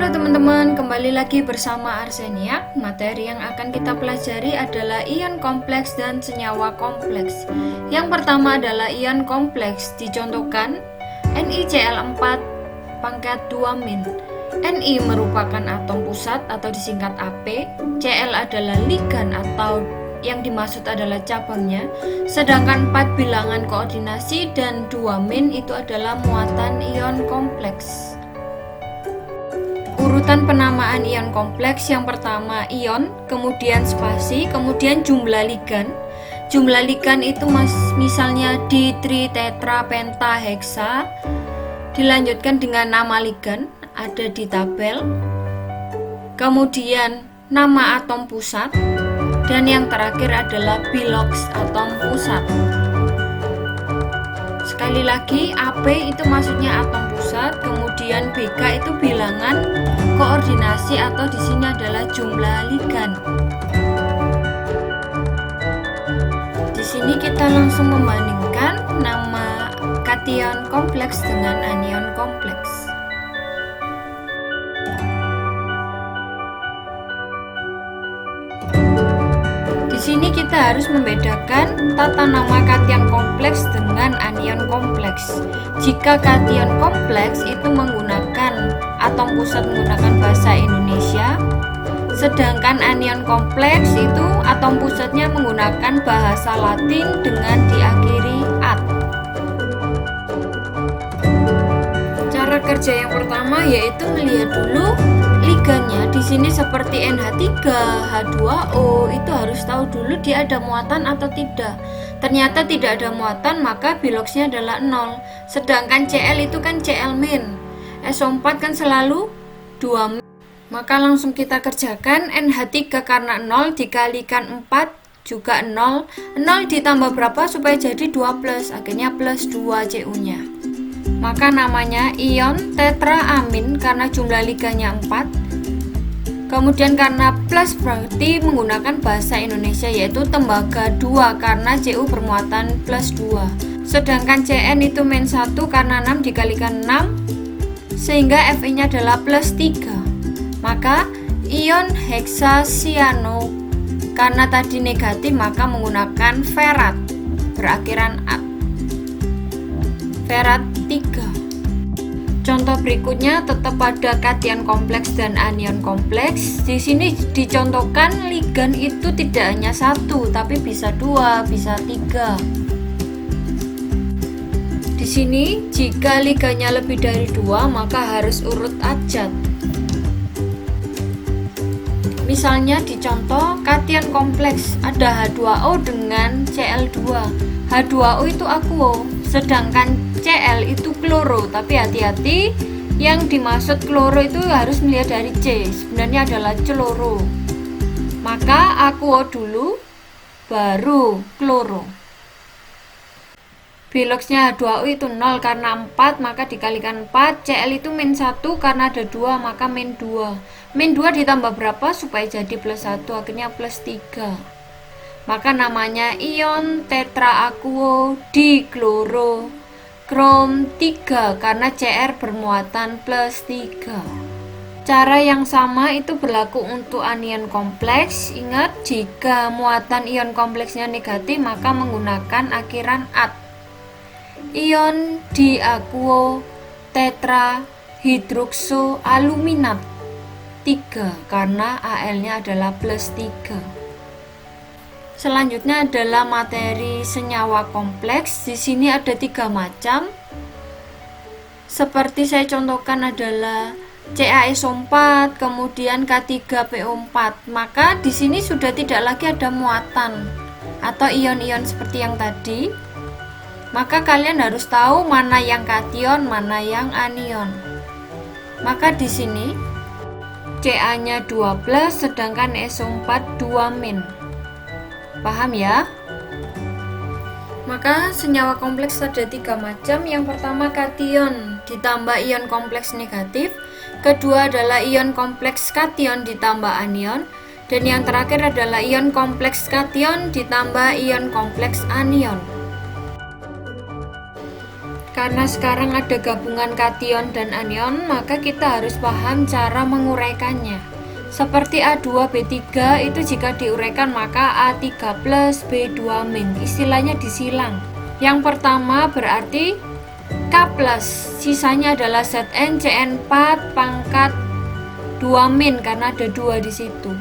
Halo teman-teman, kembali lagi bersama Arsenia. Materi yang akan kita pelajari adalah ion kompleks dan senyawa kompleks. Yang pertama adalah ion kompleks, dicontohkan NiCl4 pangkat 2-. Ni merupakan atom pusat atau disingkat Ap, Cl adalah ligan atau yang dimaksud adalah cabangnya, sedangkan 4 bilangan koordinasi dan 2- itu adalah muatan ion kompleks. Urutan penamaan ion kompleks, yang pertama ion, kemudian spasi, kemudian jumlah ligan. Jumlah ligan itu misalnya di, tri, tetra, penta, heksa. Dilanjutkan dengan nama ligan, ada di tabel. Kemudian nama atom pusat. Dan yang terakhir adalah bilox atom pusat. Sekali lagi, AP itu maksudnya atom pusat, kemudian BK itu bilangan koordinasi atau di sini adalah jumlah ligan. Di sini kita langsung membandingkan nama kation kompleks dengan anion kompleks. Di sini kita harus membedakan tata nama kation kompleks dengan anion kompleks. Jika kation kompleks itu menggunakan atom pusat menggunakan bahasa Indonesia, sedangkan anion kompleks itu atom pusatnya menggunakan bahasa Latin dengan diakhiri -at. Cara kerja yang pertama yaitu melihat dulu ligannya. Di sini seperti NH3, H2O, itu harus tahu dulu dia ada muatan atau tidak. Ternyata tidak ada muatan, maka biloxnya adalah 0. Sedangkan Cl itu kan Cl-. SO4 kan selalu 2-. Maka langsung kita kerjakan. NH3 karena 0 dikalikan 4 juga 0. 0 ditambah berapa supaya jadi 2+, akhirnya plus 2 Cu-nya. Maka namanya ion tetraamin karena jumlah ligannya 4. Kemudian karena plus berarti menggunakan bahasa Indonesia yaitu tembaga 2 karena Cu bermuatan plus 2. Sedangkan Cn itu -1 karena 6 dikalikan 6 sehingga Fe nya adalah plus 3. Maka ion heksasiano karena tadi negatif maka menggunakan ferat berakhiran -at. Ferat 3. Contoh berikutnya tetap ada kation kompleks dan anion kompleks. Di sini dicontohkan ligan itu tidak hanya 1, tapi bisa 2, bisa 3. Di sini jika ligannya lebih dari 2, maka harus urut abjad. Misalnya di contoh kation kompleks ada H2O dengan Cl2. H2O itu aquo, sedangkan Cl itu kloro, tapi hati-hati yang dimaksud kloro itu harus melihat dari C, sebenarnya adalah cloro. Maka aquo dulu baru kloro. Biloxnya H2O itu 0 karena 4, maka dikalikan 4. Cl itu -1 karena ada 2, maka -2. -2 ditambah berapa supaya jadi plus 1, akhirnya plus 3. Maka namanya ion tetraaquo dikloro krom 3 karena Cr bermuatan plus 3. Cara yang sama itu berlaku untuk anion kompleks. Ingat, jika muatan ion kompleksnya negatif maka menggunakan akhiran -at. Ion diaquo tetrahidroxoaluminat 3 karena Al nya adalah plus 3. Selanjutnya adalah materi senyawa kompleks. Di sini ada 3 macam. Seperti saya contohkan adalah CaSO4, kemudian K3PO4. Maka di sini sudah tidak lagi ada muatan atau ion-ion seperti yang tadi. Maka kalian harus tahu mana yang kation, mana yang anion. Maka di sini Ca-nya 2+, sedangkan SO4 2-. Paham ya? Maka senyawa kompleks ada 3 macam. Yang pertama kation ditambah ion kompleks negatif, kedua adalah ion kompleks kation ditambah anion, dan yang terakhir adalah ion kompleks kation ditambah ion kompleks anion. Karena sekarang ada gabungan kation dan anion, maka kita harus paham cara menguraikannya. Seperti A2B3 itu jika diuraikan maka A3 plus B2 min, istilahnya disilang. Yang pertama berarti K plus, sisanya adalah ZnCN4 pangkat 2 min karena ada 2 di situ.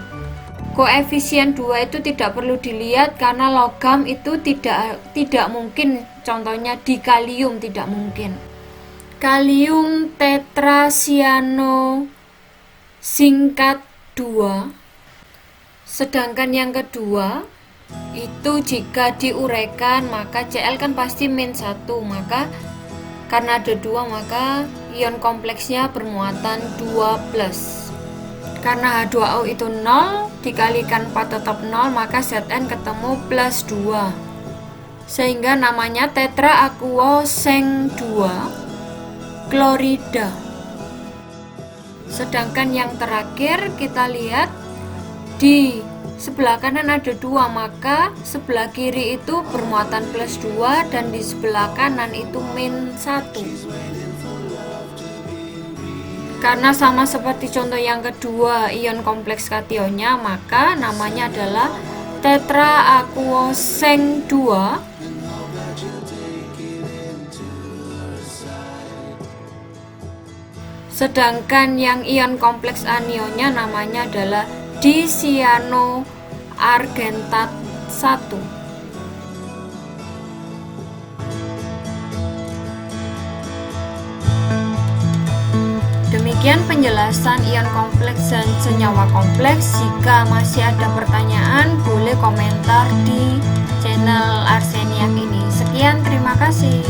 Koefisien 2 itu tidak perlu dilihat karena logam itu tidak mungkin, contohnya di kalium tidak mungkin. Kalium tetrasiano singkat 2. Sedangkan yang kedua itu jika diuraikan maka Cl kan pasti min 1, maka karena ada 2 maka ion kompleksnya bermuatan 2 plus. Karena H2O itu 0 dikalikan 4 tetap 0, maka Zn ketemu plus 2 sehingga namanya tetraakuoseng 2 klorida. Sedangkan yang terakhir kita lihat di sebelah kanan ada 2, maka sebelah kiri itu bermuatan plus 2 dan di sebelah kanan itu min 1. Karena sama seperti contoh yang kedua ion kompleks kationnya, maka namanya adalah tetraakuoseng 2 sedangkan yang ion kompleks anionnya namanya adalah disianoargentat 1. Demikian penjelasan ion kompleks dan senyawa kompleks. Jika masih ada pertanyaan, boleh komentar di channel Arseniak ini. Sekian, terima kasih.